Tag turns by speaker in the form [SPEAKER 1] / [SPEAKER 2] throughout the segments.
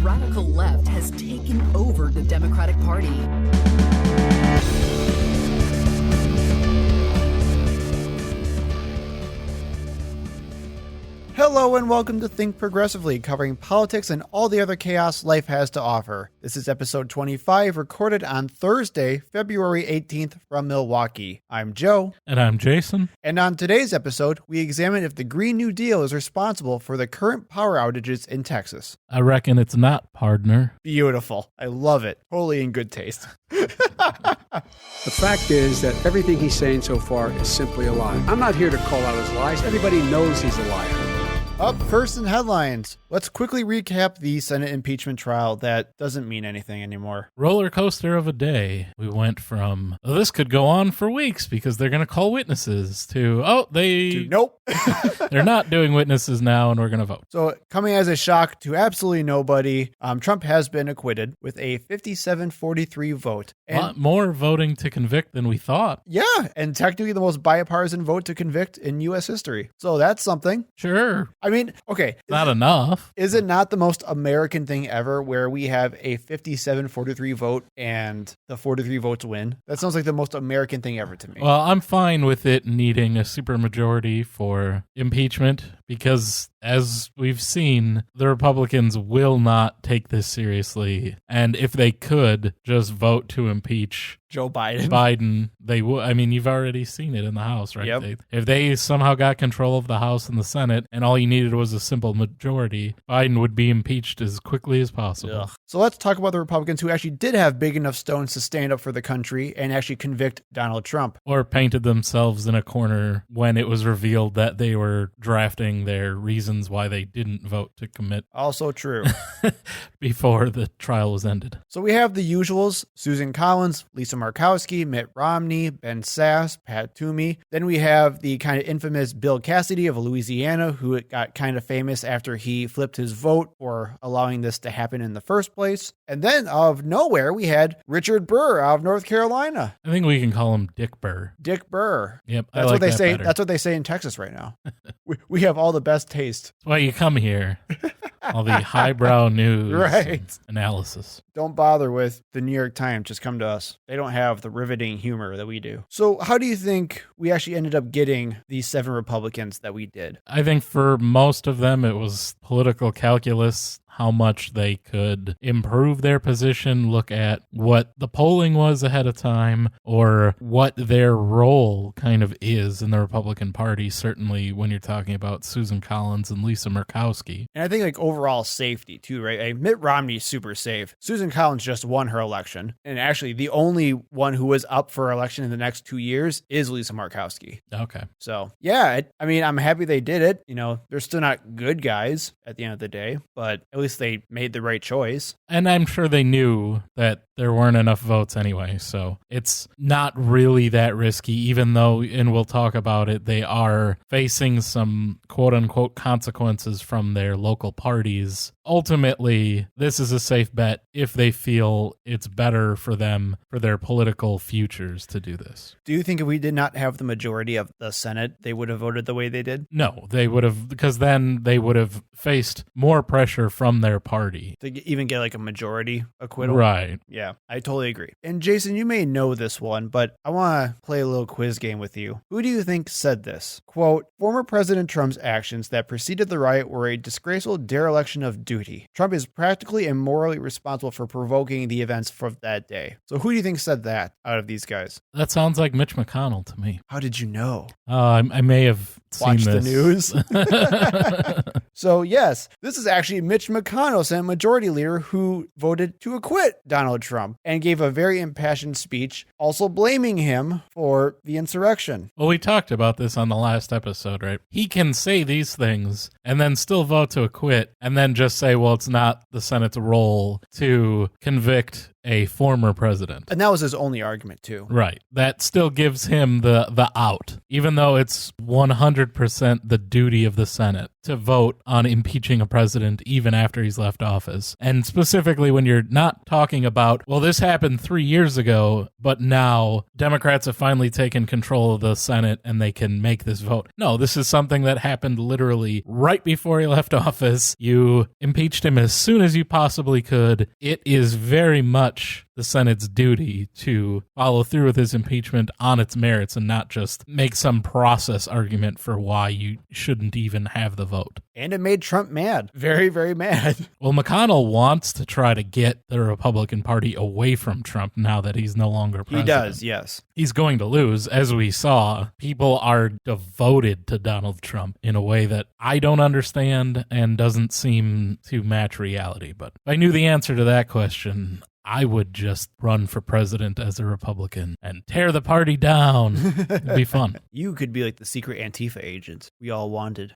[SPEAKER 1] radical left has taken over the Democratic Party.
[SPEAKER 2] Hello and welcome to Think Progressively, covering politics and all the other chaos life has to offer. This is episode 25, recorded on Thursday, February 18th from Milwaukee. I'm Joe.
[SPEAKER 3] And I'm Jason.
[SPEAKER 2] And on today's episode, we examine if the Green New Deal is responsible for the current power outages in Texas.
[SPEAKER 3] I reckon it's not, partner.
[SPEAKER 2] Beautiful. I love it. Totally in good taste.
[SPEAKER 4] The fact is that everything he's saying so far is simply a lie. I'm not here to call out his lies. Everybody knows he's a liar.
[SPEAKER 2] Up first in headlines, let's quickly recap the Senate impeachment trial that doesn't mean anything anymore.
[SPEAKER 3] Roller coaster of a day. We went from, this could go on for weeks because they're going to call witnesses to,
[SPEAKER 2] nope.
[SPEAKER 3] They're not doing witnesses now and we're going to vote.
[SPEAKER 2] So coming as a shock to absolutely nobody, Trump has been acquitted with a 57-43 vote.
[SPEAKER 3] A lot more voting to convict than we thought.
[SPEAKER 2] Yeah, and technically the most bipartisan vote to convict in U.S. history. So that's something.
[SPEAKER 3] Sure.
[SPEAKER 2] I mean, okay.
[SPEAKER 3] Not enough.
[SPEAKER 2] Is it not the most American thing ever where we have a 57-43 vote and the 43 votes win? That sounds like the most American thing ever to me.
[SPEAKER 3] Well, I'm fine with it needing a supermajority for impeachment because, as we've seen, the Republicans will not take this seriously. And if they could just vote to impeach
[SPEAKER 2] Joe Biden,
[SPEAKER 3] they would. I mean, you've already seen it in the House, right?
[SPEAKER 2] Yep.
[SPEAKER 3] If they somehow got control of the House and the Senate and all you needed was a simple majority, Biden would be impeached as quickly as possible.
[SPEAKER 2] Ugh. So let's talk about the Republicans who actually did have big enough stones to stand up for the country and actually convict Donald Trump.
[SPEAKER 3] Or painted themselves in a corner when it was revealed that they were drafting their reasons why they didn't vote to commit.
[SPEAKER 2] Also true.
[SPEAKER 3] Before the trial was ended.
[SPEAKER 2] So we have the usuals: Susan Collins, Lisa Murkowski, Mitt Romney, Ben Sasse, Pat Toomey. Then we have the kind of infamous Bill Cassidy of Louisiana, who got kind of famous after he flipped his vote for allowing this to happen in the first place. And then out of nowhere, we had Richard Burr out of North Carolina.
[SPEAKER 3] I think we can call him Dick Burr.
[SPEAKER 2] Dick Burr.
[SPEAKER 3] Yep,
[SPEAKER 2] that's what they say. Better. That's what they say in Texas right now. we have all the best taste.
[SPEAKER 3] That's why you come here. All the highbrow news,
[SPEAKER 2] right?
[SPEAKER 3] Analysis.
[SPEAKER 2] Don't bother with the New York Times. Just come to us. They don't have the riveting humor that we do. So how do you think we actually ended up getting these 7 Republicans that we did?
[SPEAKER 3] I think for most of them, it was political calculus, how much they could improve their position, look at what the polling was ahead of time, or what their role kind of is in the Republican Party, certainly when you're talking about Susan Collins and Lisa Murkowski.
[SPEAKER 2] And I think like overall safety too, right? Mitt Romney's super safe. Susan Collins just won her election. And actually the only one who was up for election in the next 2 years is Lisa Murkowski.
[SPEAKER 3] Okay.
[SPEAKER 2] So yeah, I mean, I'm happy they did it. You know, they're still not good guys at the end of the day, but at least they made the right choice.
[SPEAKER 3] And I'm sure they knew that there weren't enough votes anyway, so it's not really that risky, even though, and we'll talk about it, they are facing some quote-unquote consequences from their local parties. Ultimately, this is a safe bet if they feel it's better for them, for their political futures to do this.
[SPEAKER 2] Do you think if we did not have the majority of the Senate, they would have voted the way they did?
[SPEAKER 3] No, they would have, because then they would have faced more pressure from their party.
[SPEAKER 2] To even get like a majority acquittal?
[SPEAKER 3] Right.
[SPEAKER 2] Yeah, I totally agree. And Jason, you may know this one, but I want to play a little quiz game with you. Who do you think said this? Quote, former President Trump's actions that preceded the riot were a disgraceful dereliction of duty. Trump is practically and morally responsible for provoking the events of that day. So who do you think said that out of these guys?
[SPEAKER 3] That sounds like Mitch McConnell to me.
[SPEAKER 2] How did you know?
[SPEAKER 3] I may have
[SPEAKER 2] watched
[SPEAKER 3] seen this.
[SPEAKER 2] The news. So yes, this is actually Mitch McConnell, Senate Majority Leader, who voted to acquit Donald Trump and gave a very impassioned speech, also blaming him for the insurrection.
[SPEAKER 3] Well, we talked about this on the last episode, right? He can say these things and then still vote to acquit and then just say, well, it's not the Senate's role to convict a former president.
[SPEAKER 2] And that was his only argument, too.
[SPEAKER 3] Right. That still gives him the out, even though it's 100% the duty of the Senate to vote on impeaching a president even after he's left office. And specifically when you're not talking about, well, this happened 3 years ago, but now Democrats have finally taken control of the Senate and they can make this vote. No, this is something that happened literally right before he left office. You impeached him as soon as you possibly could. It is very much the Senate's duty to follow through with his impeachment on its merits and not just make some process argument for why you shouldn't even have the vote.
[SPEAKER 2] And it made Trump mad. Very, very mad.
[SPEAKER 3] Well, McConnell wants to try to get the Republican Party away from Trump now that he's no longer president.
[SPEAKER 2] He does, yes.
[SPEAKER 3] He's going to lose. As we saw, people are devoted to Donald Trump in a way that I don't understand and doesn't seem to match reality. But if I knew the answer to that question, I would just run for president as a Republican and tear the party down. It'd be fun.
[SPEAKER 2] You could be like the secret Antifa agent we all wanted.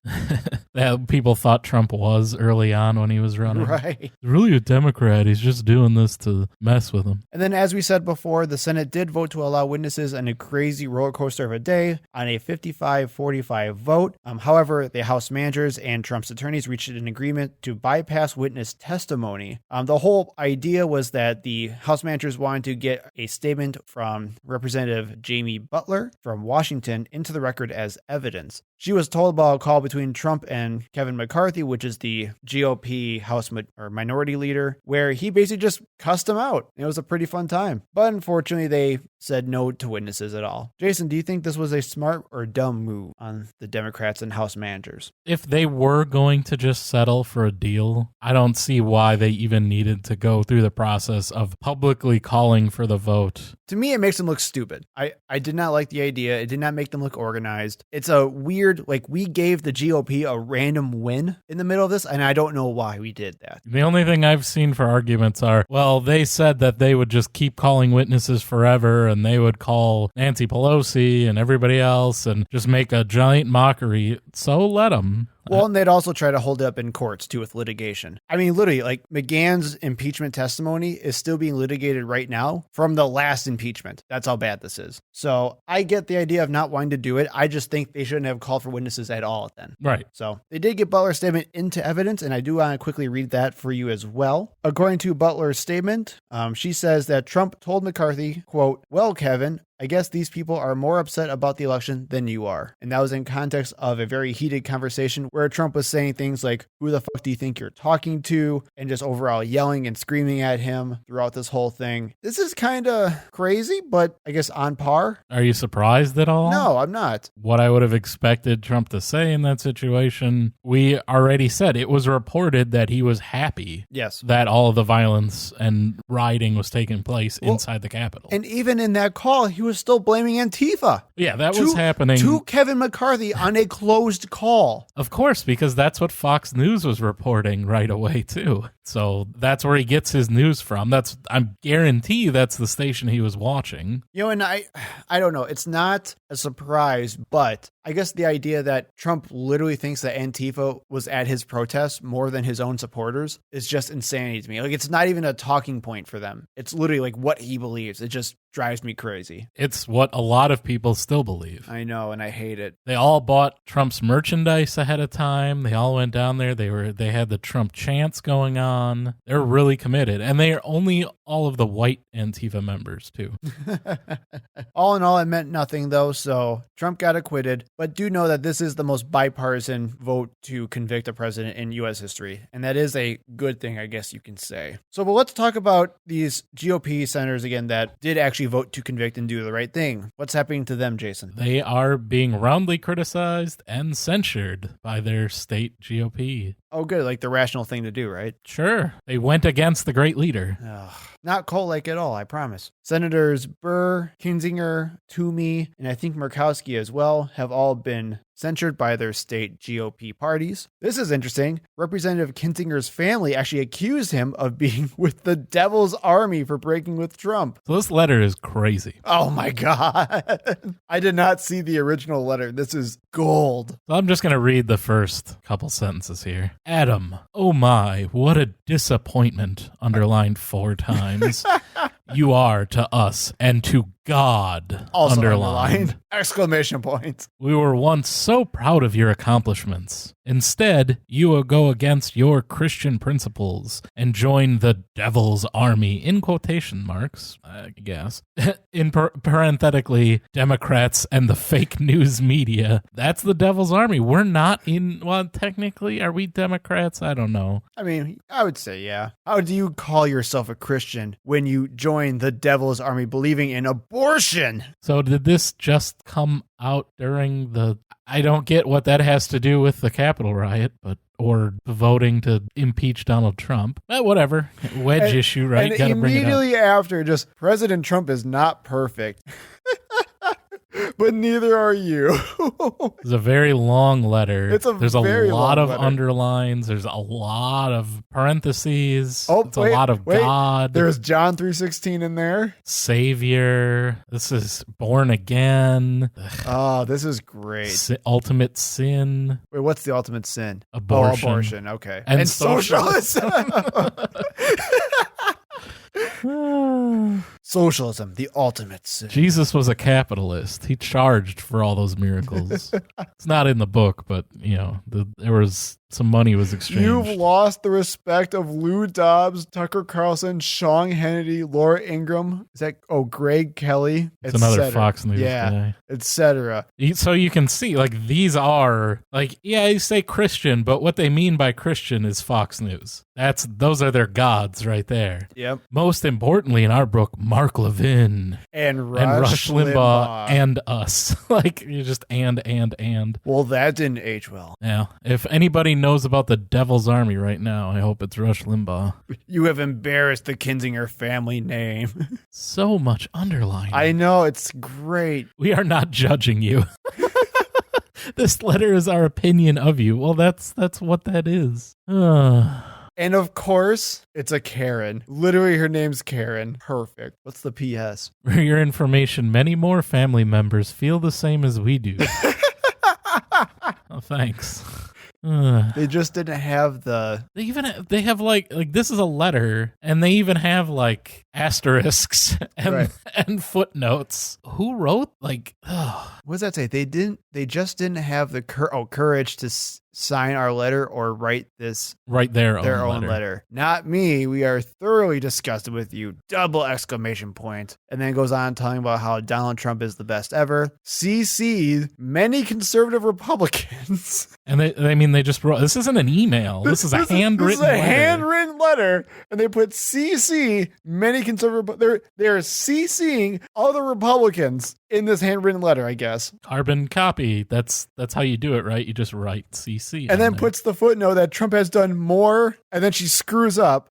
[SPEAKER 3] That people thought Trump was early on when he was running.
[SPEAKER 2] Right.
[SPEAKER 3] He's really a Democrat. He's just doing this to mess with him.
[SPEAKER 2] And then, as we said before, the Senate did vote to allow witnesses in a crazy roller coaster of a day on a 55-45 vote. However, the House managers and Trump's attorneys reached an agreement to bypass witness testimony. The whole idea was that the House managers wanted to get a statement from Representative Jamie Butler from Washington into the record as evidence. She was told about a call between Trump and Kevin McCarthy, which is the GOP House minority leader, where he basically just cussed him out. It was a pretty fun time. But unfortunately, they said no to witnesses at all. Jason, do you think this was a smart or dumb move on the Democrats and House managers?
[SPEAKER 3] If they were going to just settle for a deal, I don't see why they even needed to go through the process of publicly calling for the vote.
[SPEAKER 2] To me, it makes them look stupid. I did not like the idea. It did not make them look organized. It's a weird, we gave the GOP a random win in the middle of this, and I don't know why we did that.
[SPEAKER 3] The only thing I've seen for arguments are, well, they said that they would just keep calling witnesses forever, and they would call Nancy Pelosi and everybody else and just make a giant mockery. So let them.
[SPEAKER 2] Well, and they'd also try to hold it up in courts, too, with litigation. I mean, literally, McGahn's impeachment testimony is still being litigated right now from the last impeachment. That's how bad this is. So I get the idea of not wanting to do it. I just think they shouldn't have called for witnesses at all then.
[SPEAKER 3] Right.
[SPEAKER 2] So they did get Butler's statement into evidence, and I do want to quickly read that for you as well. According to Butler's statement, she says that Trump told McCarthy, quote, "Well, Kevin, I guess these people are more upset about the election than you are." And that was in context of a very heated conversation where Trump was saying things like, "Who the fuck do you think you're talking to?" and just overall yelling and screaming at him throughout this whole thing. This is kind of crazy, but I guess on par.
[SPEAKER 3] Are you surprised at all?
[SPEAKER 2] No, I'm not.
[SPEAKER 3] What I would have expected Trump to say in that situation, we already said it was reported that he was happy.
[SPEAKER 2] Yes.
[SPEAKER 3] That all of the violence and rioting was taking place inside the Capitol.
[SPEAKER 2] And even in that call, he was still blaming Antifa.
[SPEAKER 3] Yeah, that was happening.
[SPEAKER 2] To Kevin McCarthy on a closed call.
[SPEAKER 3] Of course, because that's what Fox News was reporting right away, too. So that's where he gets his news from. I guarantee that's the station he was watching.
[SPEAKER 2] And I don't know. It's not a surprise, but I guess the idea that Trump literally thinks that Antifa was at his protest more than his own supporters is just insanity to me. It's not even a talking point for them. It's literally what he believes. It just drives me crazy.
[SPEAKER 3] It's what a lot of people still believe.
[SPEAKER 2] I know, and I hate it.
[SPEAKER 3] They all bought Trump's merchandise ahead of time. They all went down there. They had the Trump chants going on. They're really committed. And they are only all of the white Antifa members, too.
[SPEAKER 2] All in all, it meant nothing, though, so Trump got acquitted. But do know that this is the most bipartisan vote to convict a president in U.S. history. And that is a good thing, I guess you can say. But let's talk about these GOP senators again that did actually vote to convict and do the right thing. What's happening to them, Jason?
[SPEAKER 3] They are being roundly criticized and censured by their state GOP.
[SPEAKER 2] Oh, good. The rational thing to do, right?
[SPEAKER 3] Sure. They went against the great leader.
[SPEAKER 2] Ugh. Not cult-like at all, I promise. Senators Burr, Kinzinger, Toomey, and I think Murkowski as well have all been censured by their state GOP parties. This is interesting. Representative Kinzinger's family actually accused him of being with the devil's army for breaking with Trump.
[SPEAKER 3] So this letter is crazy.
[SPEAKER 2] Oh my God. I did not see the original letter. This is gold.
[SPEAKER 3] So I'm just going to read the first couple sentences here. Adam, oh my, what a disappointment, underlined 4 times. You are to us and to God.
[SPEAKER 2] Also
[SPEAKER 3] underlined.
[SPEAKER 2] underlined. Exclamation points.
[SPEAKER 3] We were once so proud of your accomplishments. Instead, you will go against your Christian principles and join the devil's army, in quotation marks, I guess, in parenthetically, Democrats and the fake news media. That's the devil's army. We're not in, well, technically, are we Democrats? I don't know.
[SPEAKER 2] I mean, I would say, yeah. How do you call yourself a Christian when you join the devil's army believing in abortion?
[SPEAKER 3] So did this just come out during the... I don't get what that has to do with the Capitol riot, but or voting to impeach Donald Trump. But whatever. Wedge issue, right?
[SPEAKER 2] And
[SPEAKER 3] Gotta bring it up.
[SPEAKER 2] immediately after, just President Trump is not perfect. But neither are you.
[SPEAKER 3] It's a very long letter. There's a
[SPEAKER 2] very
[SPEAKER 3] lot
[SPEAKER 2] long
[SPEAKER 3] of
[SPEAKER 2] letter.
[SPEAKER 3] underlines. There's a lot of parentheses.
[SPEAKER 2] Oh,
[SPEAKER 3] it's a lot of God.
[SPEAKER 2] There's John 3:16 in there.
[SPEAKER 3] Savior. This is born again.
[SPEAKER 2] Oh, this is great.
[SPEAKER 3] Ultimate sin.
[SPEAKER 2] Wait, what's the ultimate sin?
[SPEAKER 3] Abortion.
[SPEAKER 2] Oh, abortion. Okay.
[SPEAKER 3] And
[SPEAKER 2] socialism. Socialism, the ultimate sin.
[SPEAKER 3] Jesus was a capitalist. He charged for all those miracles. It's not in the book, but there was some money was exchanged.
[SPEAKER 2] You've lost the respect of Lou Dobbs, Tucker Carlson, Sean Hannity, Laura Ingraham. Is that Greg Kelly?
[SPEAKER 3] It's another Fox News
[SPEAKER 2] guy, etc.
[SPEAKER 3] So you can see, these are you say Christian, but what they mean by Christian is Fox News. Those are their gods right there.
[SPEAKER 2] Yep.
[SPEAKER 3] Most importantly, in our book, Mark Levin
[SPEAKER 2] and Rush
[SPEAKER 3] Limbaugh and us. You just and.
[SPEAKER 2] Well, that didn't age well.
[SPEAKER 3] Yeah. If anybody knows about the Devil's Army right now, I hope it's Rush Limbaugh.
[SPEAKER 2] You have embarrassed the Kinzinger family name.
[SPEAKER 3] So much underlining.
[SPEAKER 2] I know, it's great.
[SPEAKER 3] We are not judging you. This letter is our opinion of you. Well, that's what that is.
[SPEAKER 2] And of course, it's a Karen. Literally, her name's Karen. Perfect. What's the PS?
[SPEAKER 3] For your information, many more family members feel the same as we do. Oh, thanks.
[SPEAKER 2] They just didn't have the...
[SPEAKER 3] They have this is a letter, and they even have asterisks and footnotes. Who wrote
[SPEAKER 2] What does that say? They just didn't have the courage to sign our letter or write their own letter. Not me. We are thoroughly disgusted with you. Double exclamation point. And then it goes on telling about how Donald Trump is the best ever. CC many conservative Republicans.
[SPEAKER 3] And they just wrote, this isn't an email. This is a handwritten letter.
[SPEAKER 2] Handwritten letter. And they put CC many conservative. They're CCing other Republicans in this handwritten letter, I guess.
[SPEAKER 3] Carbon copy. That's how you do it, right? You just write CC.
[SPEAKER 2] And then puts the footnote that Trump has done more, and then she screws up.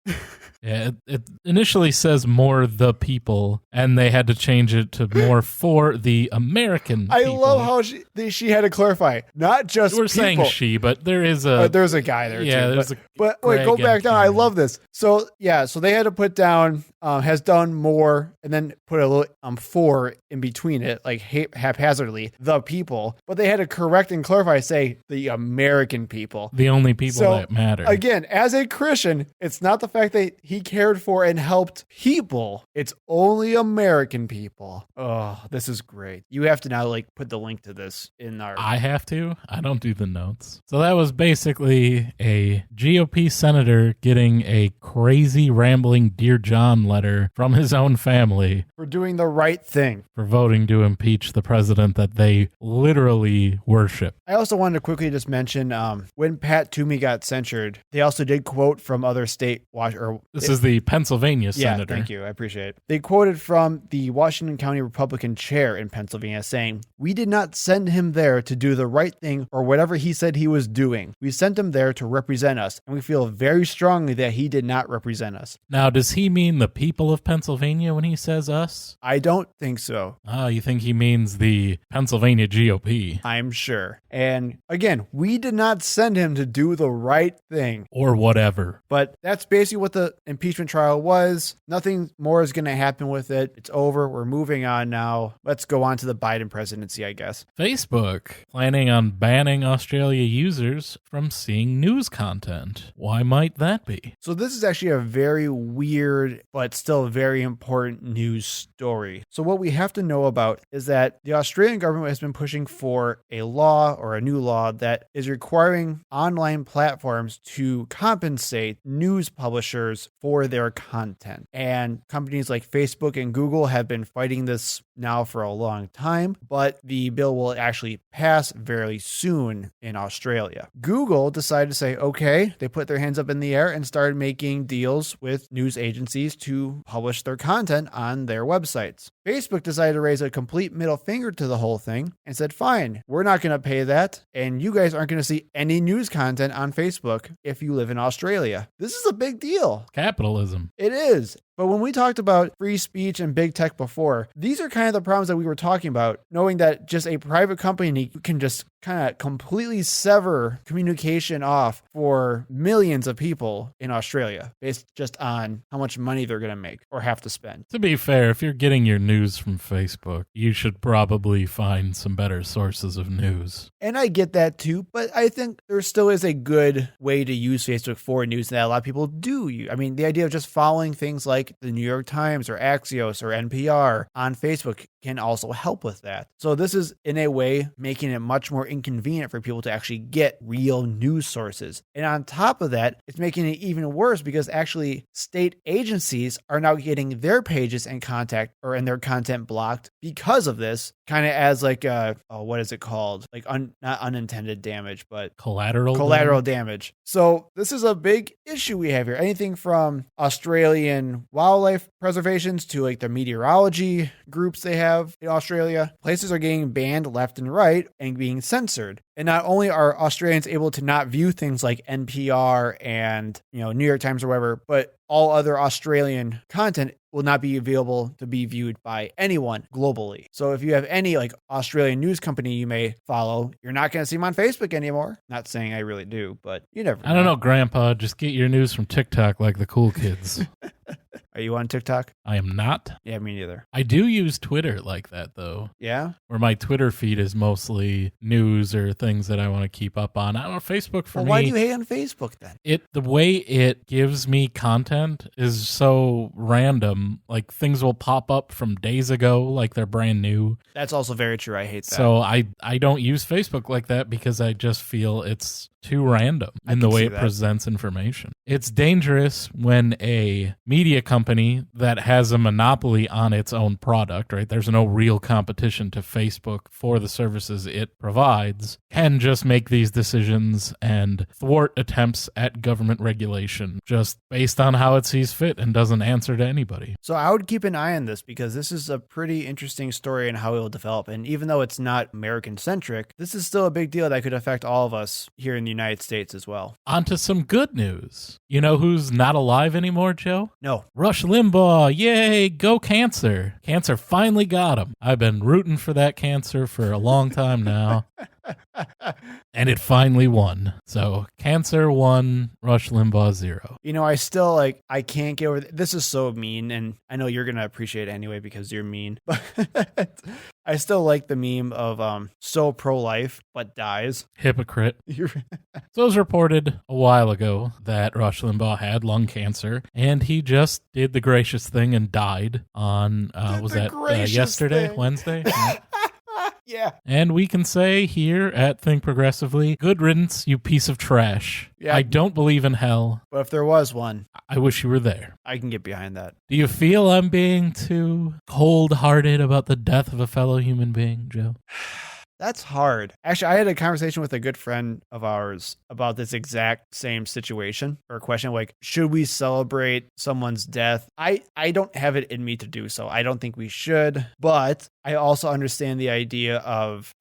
[SPEAKER 3] Yeah, it initially says more the people, and they had to change it to more for the American people.
[SPEAKER 2] I love how she had to clarify, not just
[SPEAKER 3] We're
[SPEAKER 2] people.
[SPEAKER 3] saying she, but there's a
[SPEAKER 2] guy there too.
[SPEAKER 3] There's
[SPEAKER 2] but wait, go back down. I love this. So they had to put down has done more, and then put a little for in between it, haphazardly, the people. But they had to correct and clarify, say the American people,
[SPEAKER 3] the only people that matter.
[SPEAKER 2] Again, as a Christian, it's not the fact that he cared for and helped people. It's only American people. Oh, this is great. You have to now put the link to this in our...
[SPEAKER 3] I have to. I don't do the notes. So that was basically a GOP senator getting a crazy rambling Dear John letter from his own family.
[SPEAKER 2] For doing the right thing.
[SPEAKER 3] For voting to impeach the president that they literally worship.
[SPEAKER 2] I also wanted to quickly just mention when Pat Toomey got censured, they also did quote from other state...
[SPEAKER 3] This is the Pennsylvania senator.
[SPEAKER 2] Yeah, thank you. I appreciate it. They quoted from the Washington County Republican chair in Pennsylvania saying, "We did not send him there to do the right thing or whatever he said he was doing. We sent him there to represent us, and we feel very strongly that he did not represent us."
[SPEAKER 3] Now, does he mean the people of Pennsylvania when he says us?
[SPEAKER 2] I don't think so.
[SPEAKER 3] Oh, you think he means the Pennsylvania GOP?
[SPEAKER 2] I'm sure. And again, we did not send him to do the right thing.
[SPEAKER 3] Or whatever.
[SPEAKER 2] But that's basically what the impeachment trial was. Nothing more is going to happen with it. It's over. We're moving on now. Let's go on to the Biden presidency, I guess.
[SPEAKER 3] Facebook planning on banning Australia users from seeing news content. Why might that be?
[SPEAKER 2] So this is actually a very weird but but still a very important news story. So what we have to know about is that the Australian government has been pushing for a law or a new law that is requiring online platforms to compensate news publishers for their content. And companies like Facebook and Google have been fighting this now for a long time, but the bill will actually pass very soon in Australia. Google decided to say, okay, they put their hands up in the air and started making deals with news agencies to publish their content on their websites. Facebook decided to raise a complete middle finger to the whole thing and said, fine, we're not going to pay that, and you guys aren't going to see any news content on Facebook if you live in Australia. This is a big deal.
[SPEAKER 3] Capitalism.
[SPEAKER 2] It is. But when we talked about free speech and big tech before, these are kind of the problems that we were talking about, knowing that just a private company can just kind of completely sever communication off for millions of people in Australia based just on how much money they're going to make or have to spend.
[SPEAKER 3] To be fair, if you're getting your news from Facebook, you should probably find some better sources of news.
[SPEAKER 2] And I get that too, but I think there still is a good way to use Facebook for news that a lot of people do. I mean, the idea of just following things like the New York Times or Axios or NPR on Facebook can also help with that. So this is in a way making it much more inconvenient for people to actually get real news sources. And on top of that, it's making it even worse because actually state agencies are now getting their pages and their content blocked because of this, kind of as like what is it called? Like not unintended damage, but collateral damage. So this is a big issue we have here. Anything from Australian wildlife preservations to like the meteorology groups they have in Australia. Places are getting banned left and right and being censored. And not only are Australians able to not view things like NPR and, New York Times or whatever, but all other Australian content will not be available to be viewed by anyone globally. So if you have any like Australian news company you may follow, you're not going to see them on Facebook anymore. Not saying I really do, but you never know.
[SPEAKER 3] I don't know, Grandpa. Just get your news from TikTok like the cool kids.
[SPEAKER 2] Are you on TikTok?
[SPEAKER 3] I am not.
[SPEAKER 2] Yeah, me neither.
[SPEAKER 3] I do use Twitter like that, though.
[SPEAKER 2] Yeah?
[SPEAKER 3] Where my Twitter feed is mostly news or things that I want to keep up on. I don't know, Facebook for me.
[SPEAKER 2] Why do you hate on Facebook then?
[SPEAKER 3] The way it gives me content is so random. Like things will pop up from days ago, like they're brand new.
[SPEAKER 2] That's also very true. I hate that.
[SPEAKER 3] So I don't use Facebook like that because I just feel it's too random in the way it presents information. It's dangerous when a media company that has a monopoly on its own product, right? There's no real competition to Facebook for the services it provides, can just make these decisions and thwart attempts at government regulation just based on how it sees fit and doesn't answer to anybody.
[SPEAKER 2] So I would keep an eye on this because this is a pretty interesting story and how it will develop. And even though it's not American-centric, this is still a big deal that could affect all of us here in the United States as well.
[SPEAKER 3] On to some good news. You know who's not alive anymore, Joe?
[SPEAKER 2] No.
[SPEAKER 3] Rush Limbaugh. Yay, go cancer. Cancer finally got him. I've been rooting for that cancer for a long time now. And it finally won. So cancer won, Rush Limbaugh 0.
[SPEAKER 2] I still I can't get over this is so mean, and I know you're gonna appreciate it anyway because you're mean. But I still like the meme of so pro-life but dies.
[SPEAKER 3] Hypocrite. So it was reported a while ago that Rush Limbaugh had lung cancer, and he just did the gracious thing and died on yesterday, Wednesday?
[SPEAKER 2] Yeah.
[SPEAKER 3] And we can say here at Think Progressively, good riddance, you piece of trash.
[SPEAKER 2] Yeah.
[SPEAKER 3] I don't believe in hell.
[SPEAKER 2] But if there was one,
[SPEAKER 3] I wish you were there.
[SPEAKER 2] I can get behind that.
[SPEAKER 3] Do you feel I'm being too cold-hearted about the death of a fellow human being, Joe?
[SPEAKER 2] That's hard. Actually, I had a conversation with a good friend of ours about this exact same situation or question like, should we celebrate someone's death? I don't have it in me to do so. I don't think we should, but I also understand the idea of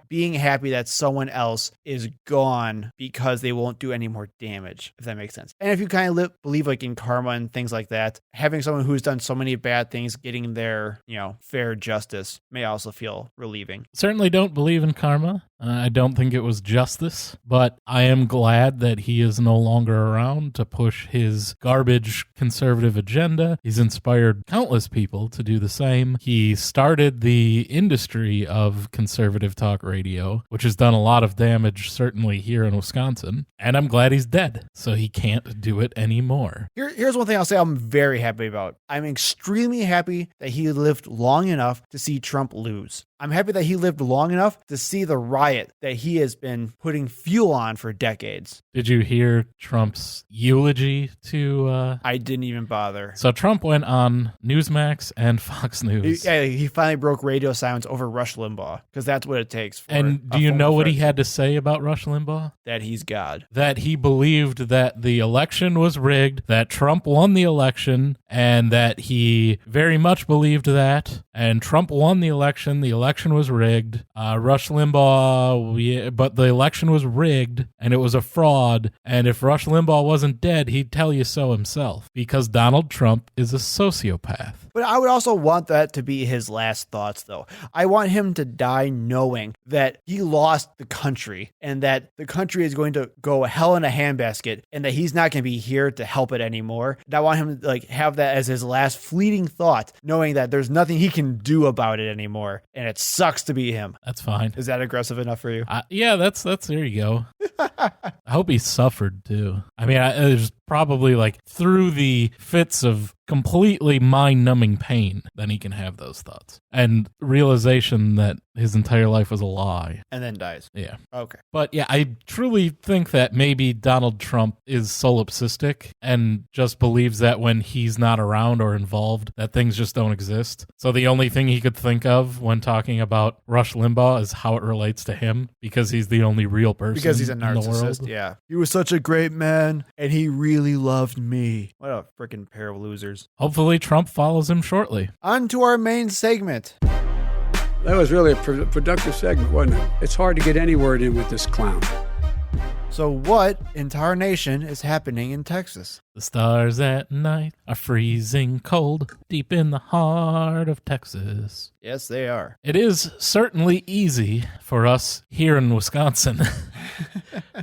[SPEAKER 2] being happy that someone else is gone because they won't do any more damage, if that makes sense. And if you kind of believe like in karma and things like that, having someone who's done so many bad things getting their, fair justice may also feel relieving.
[SPEAKER 3] Certainly don't believe in karma. I don't think it was justice, but I am glad that he is no longer around to push his garbage conservative agenda. He's inspired countless people to do the same. He started the industry of conservative talk radio, which has done a lot of damage, certainly here in Wisconsin. And I'm glad he's dead, so he can't do it anymore.
[SPEAKER 2] Here's one thing I'll say I'm very happy about. I'm extremely happy that he lived long enough to see Trump lose. I'm happy that he lived long enough to see the riot that he has been putting fuel on for decades.
[SPEAKER 3] Did you hear Trump's eulogy to...
[SPEAKER 2] I didn't even bother.
[SPEAKER 3] So Trump went on Newsmax and Fox News.
[SPEAKER 2] He finally broke radio silence over Rush Limbaugh, because that's what it takes.
[SPEAKER 3] And do you know what he had to say about Rush Limbaugh?
[SPEAKER 2] That he's God.
[SPEAKER 3] That he believed that the election was rigged, that Trump won the election, and that he very much believed that, and Trump won the election was rigged. Rush Limbaugh, but the election was rigged, and it was a fraud, and if Rush Limbaugh wasn't dead, he'd tell you so himself, because Donald Trump is a sociopath.
[SPEAKER 2] But I would also want that to be his last thoughts, though. I want him to die knowing that he lost the country, and that the country is going to go hell in a handbasket, and that he's not going to be here to help it anymore. And I want him to have that as his last fleeting thought, knowing that there's nothing he can do about it anymore, and it sucks to be him.
[SPEAKER 3] That's fine.
[SPEAKER 2] Is that aggressive enough for you?
[SPEAKER 3] Yeah, that's there you go. I hope he suffered too. I mean, it was probably through the fits of completely mind-numbing pain, then he can have those thoughts. And realization that his entire life was a lie.
[SPEAKER 2] And then dies.
[SPEAKER 3] Yeah.
[SPEAKER 2] Okay.
[SPEAKER 3] But yeah, I truly think that maybe Donald Trump is solipsistic and just believes that when he's not around or involved, that things just don't exist. So the only thing he could think of when talking about Rush Limbaugh is how it relates to him, because he's the only real person.
[SPEAKER 2] Because he's a
[SPEAKER 3] in the
[SPEAKER 2] narcissist.
[SPEAKER 3] world.
[SPEAKER 2] Yeah. He was such a great man, and he really loved me. What a freaking pair of losers.
[SPEAKER 3] Hopefully Trump follows him shortly.
[SPEAKER 2] On to our main segment.
[SPEAKER 4] That was really a productive segment, wasn't it? It's hard to get any word in with this clown.
[SPEAKER 2] So what in tarnation is happening in Texas?
[SPEAKER 3] The stars at night are freezing cold deep in the heart of Texas.
[SPEAKER 2] Yes, they are.
[SPEAKER 3] It is certainly easy for us here in Wisconsin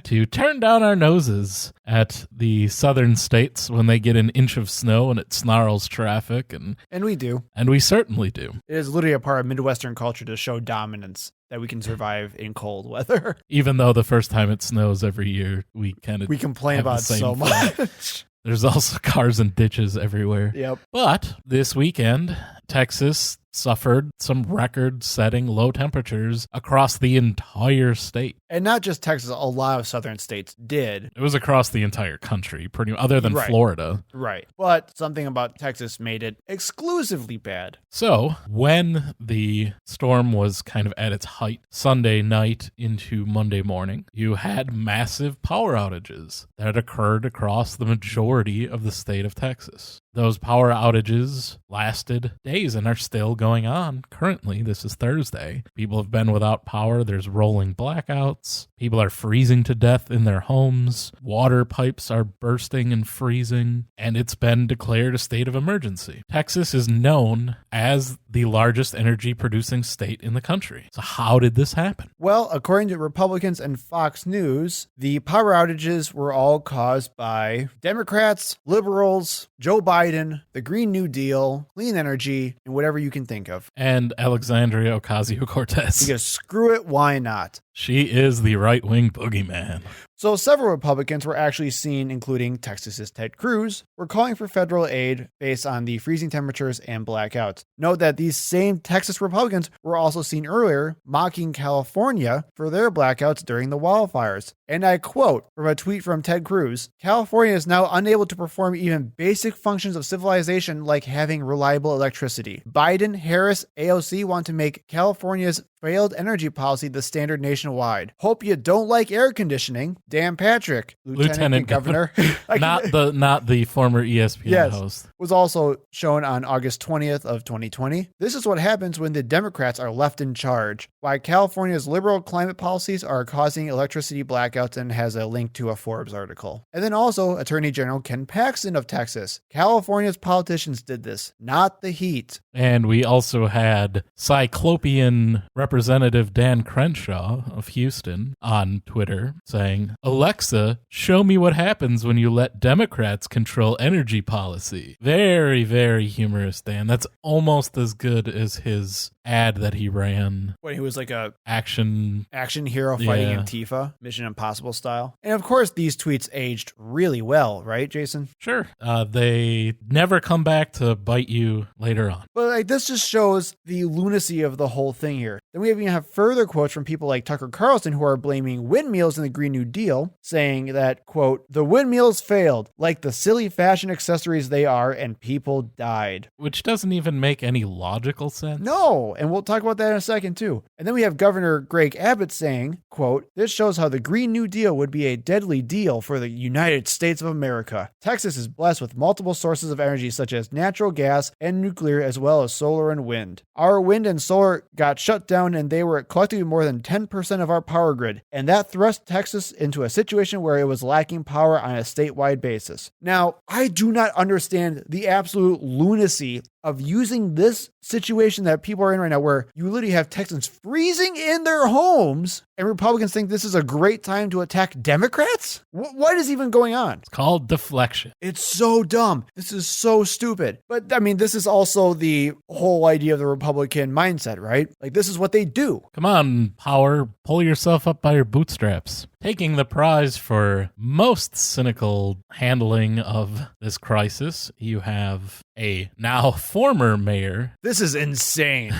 [SPEAKER 3] to turn down our noses at the southern states when they get an inch of snow and it snarls traffic.
[SPEAKER 2] And we do.
[SPEAKER 3] And we certainly do.
[SPEAKER 2] It is literally a part of Midwestern culture to show dominance, that we can survive in cold weather.
[SPEAKER 3] Even though the first time it snows every year, we
[SPEAKER 2] complain about it so much.
[SPEAKER 3] There's also cars and ditches everywhere.
[SPEAKER 2] Yep.
[SPEAKER 3] But this weekend, Texas suffered some record-setting low temperatures across the entire state.
[SPEAKER 2] And not just Texas, a lot of southern states did.
[SPEAKER 3] It was across the entire country, pretty other than
[SPEAKER 2] Right.
[SPEAKER 3] Florida.
[SPEAKER 2] Right. But something about Texas made it exclusively bad.
[SPEAKER 3] So, when the storm was kind of at its height, Sunday night into Monday morning, you had massive power outages that occurred across the majority of the state of Texas. Those power outages lasted days and are still going on currently. This is Thursday. People have been without power. There's rolling blackouts. People are freezing to death in their homes. Water pipes are bursting and freezing, and it's been declared a state of emergency. Texas is known as the largest energy producing state in the country. So how did this happen?
[SPEAKER 2] Well, according to Republicans and Fox News, the power outages were all caused by Democrats, liberals, Joe Biden, the Green New Deal, clean energy, and whatever you can think of.
[SPEAKER 3] And Alexandria Ocasio-Cortez.
[SPEAKER 2] Because screw it, why not?
[SPEAKER 3] She is the right-wing boogeyman.
[SPEAKER 2] So several Republicans were actually seen, including Texas's Ted Cruz, were calling for federal aid based on the freezing temperatures and blackouts. Note that these same Texas Republicans were also seen earlier mocking California for their blackouts during the wildfires. And I quote from a tweet from Ted Cruz, "California is now unable to perform even basic functions of civilization like having reliable electricity. Biden, Harris, AOC want to make California's failed energy policy the standard nationwide. Hope you don't like air conditioning. Dan Patrick, Lieutenant Governor."
[SPEAKER 3] not the former ESPN host.
[SPEAKER 2] Was also shown on August 20th of 2020. This is what happens when the Democrats are left in charge. Why California's liberal climate policies are causing electricity blackouts, and has a link to a Forbes article. And then also Attorney General Ken Paxton of Texas. California's politicians did this, not the heat.
[SPEAKER 3] And we also had Cyclopean Representative Representative Dan Crenshaw of Houston on Twitter saying, Alexa, show me what happens when you let Democrats control energy policy. Very, very humorous, Dan. That's almost as good as his ad that he ran.
[SPEAKER 2] When he was like a
[SPEAKER 3] action
[SPEAKER 2] hero fighting
[SPEAKER 3] Yeah.
[SPEAKER 2] Antifa, Mission Impossible style. And of course, these tweets aged really well, right, Jason?
[SPEAKER 3] Sure. They never come back to bite you later on.
[SPEAKER 2] But like this just shows the lunacy of the whole thing here. Then we even have further quotes from people like Tucker Carlson who are blaming windmills in the Green New Deal, saying that, quote, the windmills failed, like the silly fashion accessories they are, and people died.
[SPEAKER 3] Which doesn't even make any logical sense.
[SPEAKER 2] No, and we'll talk about that in a second too. And then we have Governor Greg Abbott saying, quote, this shows how the Green New Deal would be a deadly deal for the United States of America. Texas is blessed with multiple sources of energy such as natural gas and nuclear as well as solar and wind. Our wind and solar got shut down and they were collectively more than 10% of our power grid. And that thrust Texas into a situation where it was lacking power on a statewide basis. Now, I do not understand the absolute lunacy of using this situation that people are in right now where you literally have Texans freezing in their homes and Republicans think this is a great time to attack Democrats? What is even going on?
[SPEAKER 3] It's called deflection.
[SPEAKER 2] It's so dumb. This is so stupid. But I mean, this is also the whole idea of the Republican mindset, right? Like this is what they do.
[SPEAKER 3] Come on, Power, pull yourself up by your bootstraps. Taking the prize for most cynical handling of this crisis, you have a now former mayor
[SPEAKER 2] This is insane.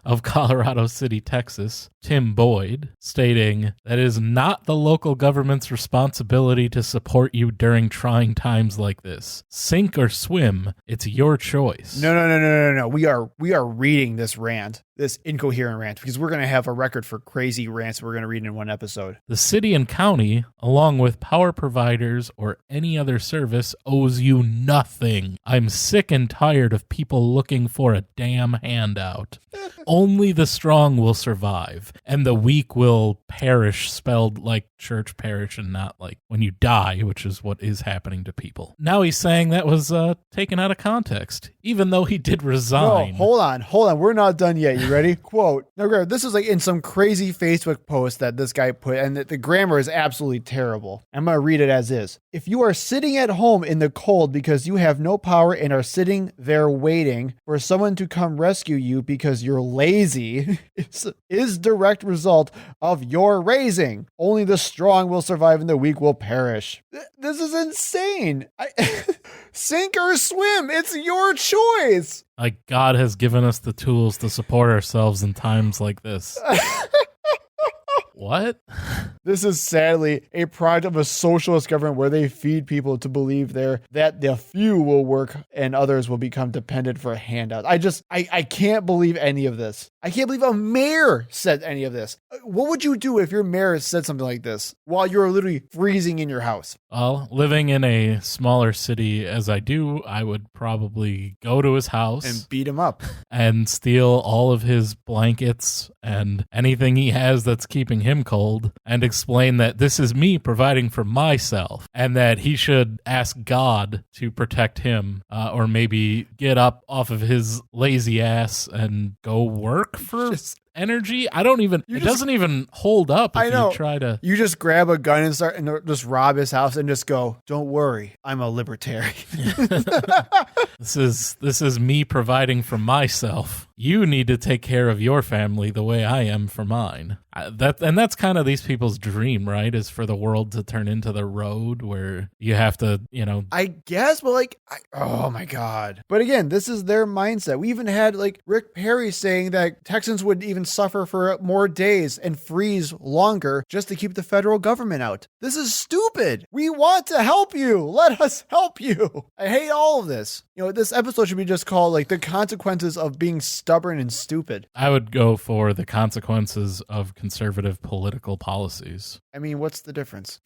[SPEAKER 3] of Colorado City, Texas, Tim Boyd, stating that it is not the local government's responsibility to support you during trying times like this. Sink or swim, it's your choice.
[SPEAKER 2] No. We are reading this rant, this incoherent rant, because we're going to have a record for crazy rants we're going to read in one episode.
[SPEAKER 3] The city and county, along with power providers or any other service, owes you nothing. I'm sick and tired of people looking for a damn handout. Only the strong will survive, and the weak will perish, spelled like church parish and not like when you die, which is what is happening to people. Now he's saying that was taken out of context, even though he did resign.
[SPEAKER 2] No, hold on. We're not done yet. You ready? Quote. Now, Greg, this is like in some crazy Facebook post that this guy put, and the grammar is absolutely terrible. I'm going to read it as is. If you are sitting at home in the cold because you have no power and are sitting there waiting for someone to come rescue you because you're lazy, is direct result of your raising. Only the strong will survive and the weak will perish. This is insane. Sink or swim. It's your choice.
[SPEAKER 3] Like, God has given us the tools to support ourselves in times like this. What?
[SPEAKER 2] This is sadly a product of a socialist government where they feed people to believe that the few will work and others will become dependent for handouts. I can't believe any of this. I can't believe a mayor said any of this. What would you do if your mayor said something like this while you're literally freezing in your house?
[SPEAKER 3] Well, living in a smaller city as I do, I would probably go to his house
[SPEAKER 2] And beat him up.
[SPEAKER 3] and steal all of his blankets and anything he has that's keeping him cold and explain that this is me providing for myself and that he should ask God to protect him or maybe get up off of his lazy ass and go work for energy. It doesn't even hold up if
[SPEAKER 2] I know.
[SPEAKER 3] you try to.
[SPEAKER 2] You just grab a gun and start and just rob his house and just go, don't worry, I'm a libertarian.
[SPEAKER 3] This is me providing for myself. You need to take care of your family the way I am for mine. That's kind of these people's dream, right? Is for the world to turn into the road where you have to,
[SPEAKER 2] I guess, but oh my God. But again, this is their mindset. We even had Rick Perry saying that Texans would even suffer for more days and freeze longer just to keep the federal government out. This is stupid. We want to help you. Let us help you. I hate all of this. This episode should be just called the consequences of being stubborn and stupid.
[SPEAKER 3] I would go for the consequences of conservative political policies.
[SPEAKER 2] I mean, what's the difference?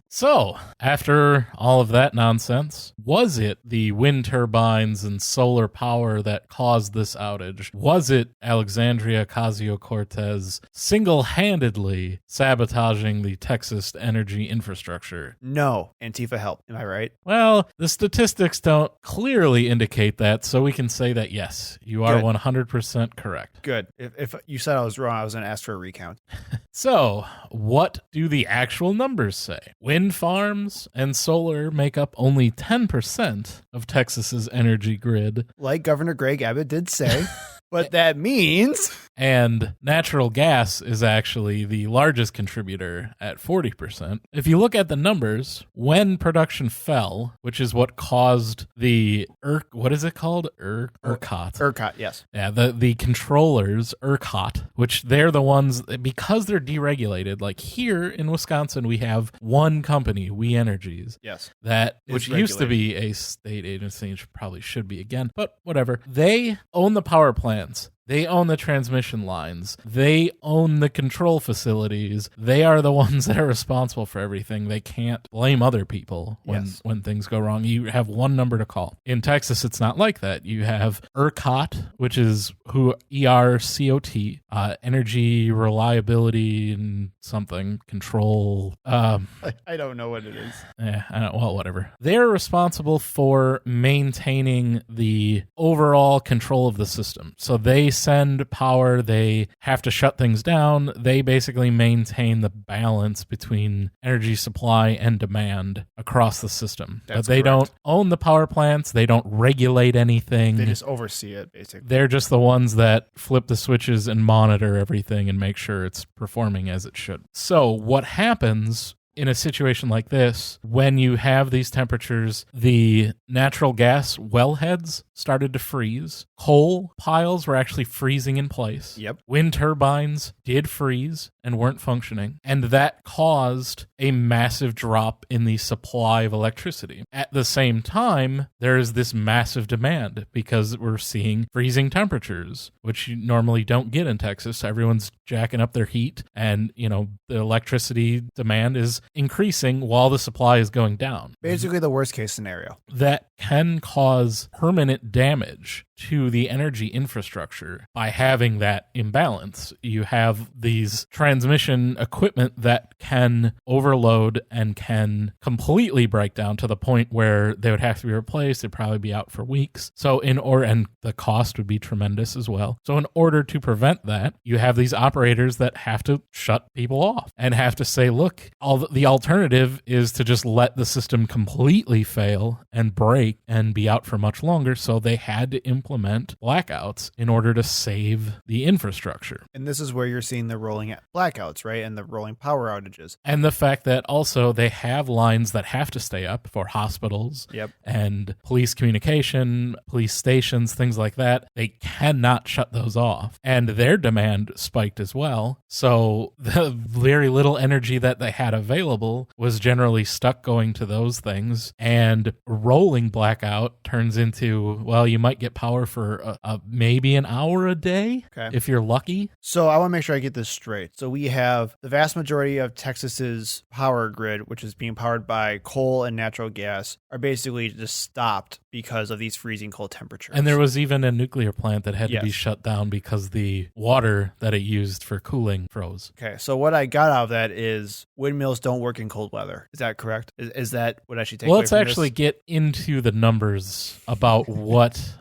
[SPEAKER 3] So, after all of that nonsense, was it the wind turbines and solar power that caused this outage? Was it Alexandria Ocasio-Cortez single-handedly sabotaging the Texas energy infrastructure?
[SPEAKER 2] No. Antifa help. Am I right?
[SPEAKER 3] Well, the statistics don't clearly indicate that, so we can say that yes, you are
[SPEAKER 2] Good.
[SPEAKER 3] 100% correct.
[SPEAKER 2] Good. If you said I was wrong, I was going to ask for a recount.
[SPEAKER 3] So, what do the actual numbers say? Wind farms and solar make up only 10% of Texas's energy grid,
[SPEAKER 2] Like Governor Greg Abbott did say. But that means...
[SPEAKER 3] and natural gas is actually the largest contributor at 40%. If you look at the numbers, when production fell, which is what caused the what is it called? ERCOT.
[SPEAKER 2] ERCOT, yes.
[SPEAKER 3] Yeah, the controllers, ERCOT, which they're the ones, because they're deregulated, like here in Wisconsin, we have one company, We Energies,
[SPEAKER 2] Yes.
[SPEAKER 3] that
[SPEAKER 2] Is
[SPEAKER 3] which used to be a state agency and probably should be again, but whatever. They own the power plants. They own the transmission lines. They own the control facilities. They are the ones that are responsible for everything. They can't blame other people when things go wrong. You have one number to call. In Texas, it's not like that. You have ERCOT, which is ERCOT, energy reliability and something control.
[SPEAKER 2] I don't know what it is.
[SPEAKER 3] Well, whatever. They're responsible for maintaining the overall control of the system. So they send power, they have to shut things down. They basically maintain the balance between energy supply and demand across the system. But they don't own the power plants. They don't regulate anything.
[SPEAKER 2] They just oversee it, basically.
[SPEAKER 3] They're just the ones that flip the switches and monitor everything and make sure it's performing as it should. So what happens in a situation like this, when you have these temperatures, the natural gas wellheads started to freeze. Coal piles were actually freezing in place.
[SPEAKER 2] Yep.
[SPEAKER 3] Wind turbines did freeze and weren't functioning. And that caused a massive drop in the supply of electricity. At the same time, there is this massive demand because we're seeing freezing temperatures, which you normally don't get in Texas. Everyone's jacking up their heat and, the electricity demand is increasing while the supply is going down.
[SPEAKER 2] Basically the worst case scenario.
[SPEAKER 3] That can cause permanent damage to the energy infrastructure by having that imbalance. You have these transmission equipment that can overload and can completely break down to the point where they would have to be replaced. They'd probably be out for weeks. And the cost would be tremendous as well. So in order to prevent that, you have these operators that have to shut people off and have to say, look, the alternative is to just let the system completely fail and break and be out for much longer. So they had to implement blackouts in order to save the infrastructure.
[SPEAKER 2] And this is where you're seeing the rolling blackouts, right? And the rolling power outages.
[SPEAKER 3] And the fact that also they have lines that have to stay up for hospitals and police communication, police stations, things like that. They cannot shut those off. And their demand spiked as well. So the very little energy that they had available was generally stuck going to those things. And rolling blackout turns into, well, you might get power for maybe an hour a day if you're lucky.
[SPEAKER 2] So I want to make sure I get this straight. So we have the vast majority of Texas's power grid, which is being powered by coal and natural gas, are basically just stopped because of these freezing cold temperatures.
[SPEAKER 3] And there was even a nuclear plant that had to be shut down because the water that it used for cooling froze.
[SPEAKER 2] Okay, so what I got out of that is windmills don't work in cold weather. Is that correct? Is that what I should take away
[SPEAKER 3] Let's
[SPEAKER 2] from
[SPEAKER 3] actually
[SPEAKER 2] this?
[SPEAKER 3] get into the numbers about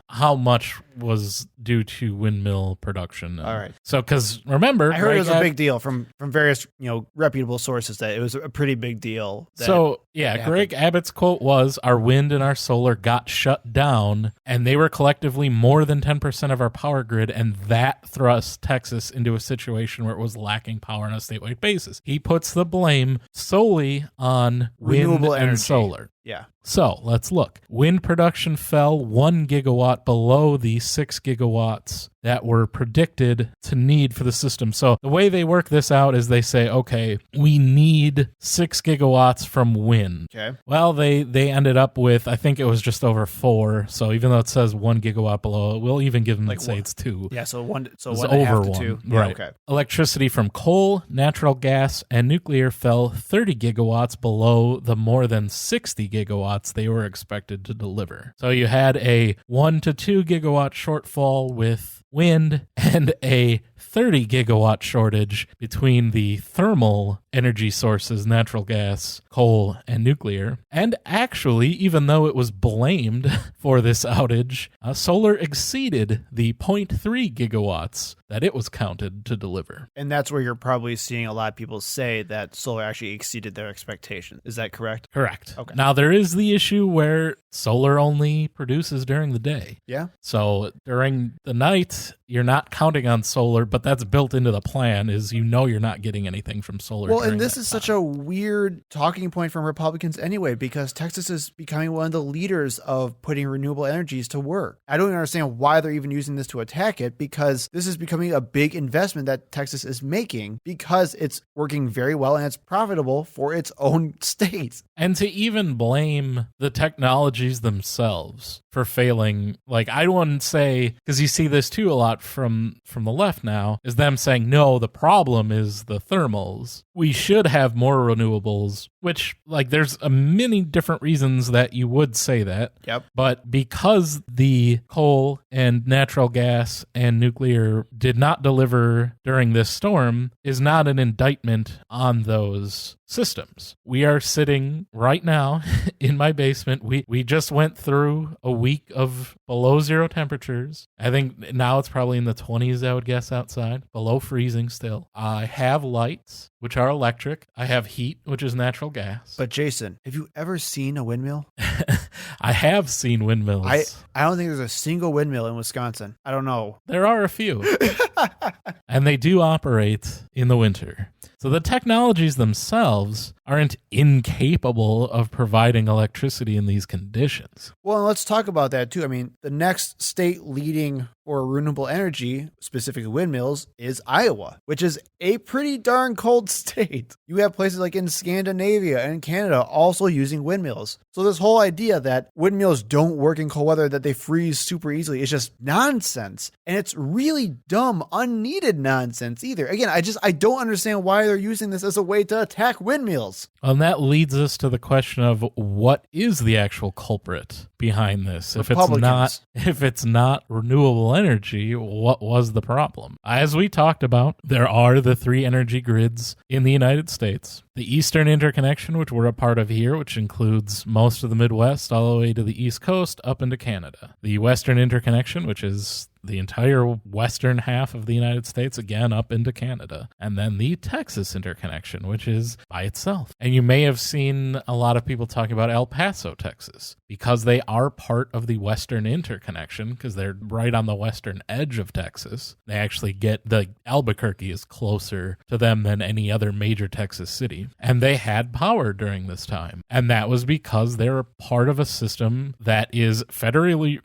[SPEAKER 3] how much was due to windmill production.
[SPEAKER 2] All right.
[SPEAKER 3] So, because remember,
[SPEAKER 2] I heard it was a big deal from various reputable sources that it was a pretty big deal.
[SPEAKER 3] Greg Abbott's quote was, "Our wind and our solar got shut down, and they were collectively more than 10% of our power grid, and that thrust Texas into a situation where it was lacking power on a statewide basis." He puts the blame solely on
[SPEAKER 2] renewable
[SPEAKER 3] wind
[SPEAKER 2] energy
[SPEAKER 3] and solar.
[SPEAKER 2] Yeah.
[SPEAKER 3] So let's look. Wind production fell 1 gigawatt below the 6 gigawatts that were predicted to need for the system. So the way they work this out is they say, okay, we need 6 gigawatts from wind.
[SPEAKER 2] Okay.
[SPEAKER 3] Well, they ended up with, I think it was just over 4. So even though it says 1 gigawatt below, we'll even give them, say it's 2.
[SPEAKER 2] Yeah, so one
[SPEAKER 3] it's
[SPEAKER 2] and a
[SPEAKER 3] over
[SPEAKER 2] half to
[SPEAKER 3] 1.
[SPEAKER 2] 2.
[SPEAKER 3] Right.
[SPEAKER 2] Okay.
[SPEAKER 3] Electricity from coal, natural gas, and nuclear fell 30 gigawatts below the more than 60 gigawatts they were expected to deliver. So you had a 1 to 2 gigawatt shortfall with wind and a 30 gigawatt shortage between the thermal energy sources, natural gas, coal, and nuclear. And actually, even though it was blamed for this outage, solar exceeded the 0.3 gigawatts that it was counted to deliver.
[SPEAKER 2] And that's where you're probably seeing a lot of people say that solar actually exceeded their expectations. Is that correct?
[SPEAKER 3] Correct.
[SPEAKER 2] Okay.
[SPEAKER 3] Now, there is the issue where solar only produces during the day.
[SPEAKER 2] Yeah.
[SPEAKER 3] So during the night, you're not counting on solar, but that's built into the plan is you're not getting anything from solar.
[SPEAKER 2] Well,
[SPEAKER 3] during
[SPEAKER 2] and this
[SPEAKER 3] that
[SPEAKER 2] is
[SPEAKER 3] time.
[SPEAKER 2] such a weird talking point from Republicans anyway, because Texas is becoming one of the leaders of putting renewable energies to work. I don't even understand why they're even using this to attack it, because this is becoming a big investment that Texas is making because it's working very well and it's profitable for its own state.
[SPEAKER 3] And to even blame the technologies themselves for failing, like I wouldn't say, because you see this too a lot from the left now, is them saying, no, the problem is the thermals. We should have more renewables, which like there's a many different reasons that you would say that.
[SPEAKER 2] Yep.
[SPEAKER 3] But because the coal and natural gas and nuclear did not deliver during this storm is not an indictment on those systems. We are sitting right now in my basement. We just went through a week of below zero temperatures. I think now it's probably in the 20s, I would guess, outside. Below freezing still. I have lights, which are electric. I have heat, which is natural gas.
[SPEAKER 2] But Jason, have you ever seen a windmill?
[SPEAKER 3] I have seen windmills.
[SPEAKER 2] I don't think there's a single windmill in Wisconsin. I don't know.
[SPEAKER 3] There are a few. And they do operate in the winter. So the technologies themselves aren't incapable of providing electricity in these conditions.
[SPEAKER 2] Well, and let's talk about that too. I mean, the next state leading for renewable energy, specifically windmills, is Iowa, which is a pretty darn cold state. You have places like in Scandinavia and Canada also using windmills. So this whole idea that windmills don't work in cold weather, that they freeze super easily, is just nonsense. And it's really dumb, unneeded nonsense either. Again, I don't understand why they're using this as a way to attack windmills.
[SPEAKER 3] And that leads us to the question of what is the actual culprit behind this? If it's not renewable energy, what was the problem? As we talked about, there are the three energy grids in the United States. The Eastern Interconnection, which we're a part of here, which includes most of the Midwest all the way to the East Coast up into Canada. The Western Interconnection, which is the entire western half of the United States, again, up into Canada. And then the Texas Interconnection, which is by itself. And you may have seen a lot of people talking about El Paso, Texas, because they are part of the Western Interconnection, because they're right on the western edge of Texas. They actually Albuquerque is closer to them than any other major Texas city. And they had power during this time. And that was because they're part of a system that is federally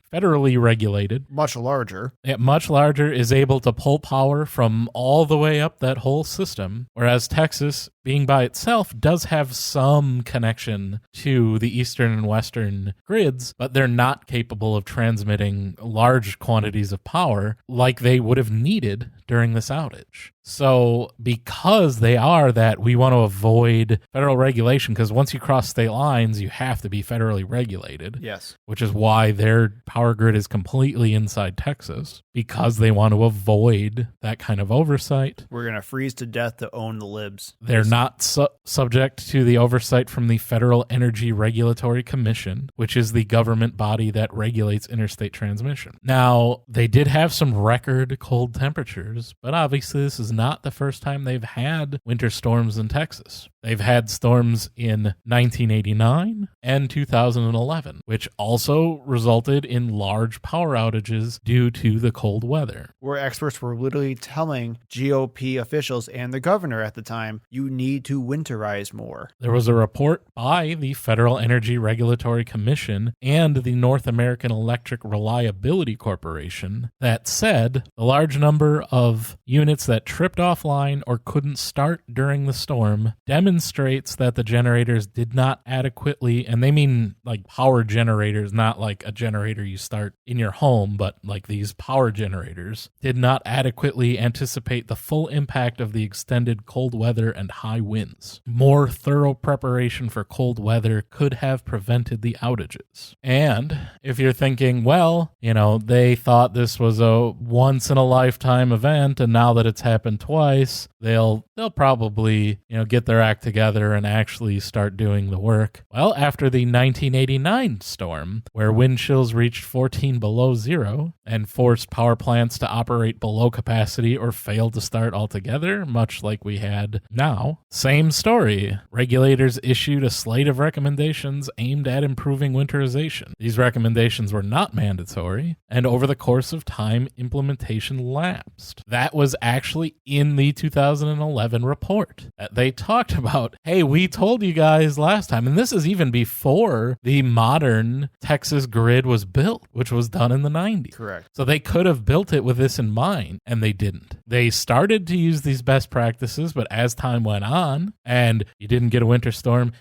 [SPEAKER 3] regulated.
[SPEAKER 2] Much larger.
[SPEAKER 3] Much larger, is able to pull power from all the way up that whole system, whereas Texas, being by itself, does have some connection to the eastern and western grids, but they're not capable of transmitting large quantities of power like they would have needed during this outage. So because they are that, we want to avoid federal regulation, because once you cross state lines, you have to be federally regulated.
[SPEAKER 2] Yes.
[SPEAKER 3] Which is why their power grid is completely inside Texas, because they want to avoid that kind of oversight.
[SPEAKER 2] We're going to freeze to death to own the libs.
[SPEAKER 3] They're not subject to the oversight from the Federal Energy Regulatory Commission, which is the government body that regulates interstate transmission. Now, they did have some record cold temperatures, but obviously this is not the first time they've had winter storms in Texas. They've had storms in 1989 and 2011, which also resulted in large power outages due to the cold weather.
[SPEAKER 2] Where experts were literally telling GOP officials and the governor at the time, you need to winterize more.
[SPEAKER 3] There was a report by the Federal Energy Regulatory Commission and the North American Electric Reliability Corporation that said the large number of units that tripped offline or couldn't start during the storm demonstrates that the generators did not adequately, and they mean like power generators, not like a generator you start in your home, but like these power generators did not adequately anticipate the full impact of the extended cold weather and hot high winds. More thorough preparation for cold weather could have prevented the outages. And if you're thinking, well, they thought this was a once-in-a-lifetime event, and now that it's happened twice, they'll probably, get their act together and actually start doing the work. Well, after the 1989 storm, where wind chills reached 14 below zero and forced power plants to operate below capacity or failed to start altogether, much like we had now, same story. Regulators issued a slate of recommendations aimed at improving winterization. These recommendations were not mandatory, and over the course of time, implementation lapsed. That was actually in the 2011 report that they talked about. Hey, we told you guys last time, and this is even before the modern Texas grid was built, which was done in the 90s.
[SPEAKER 2] Correct.
[SPEAKER 3] So they could have built it with this in mind, and they didn't. They started to use these best practices, but as time went on, and you didn't get a winter storm,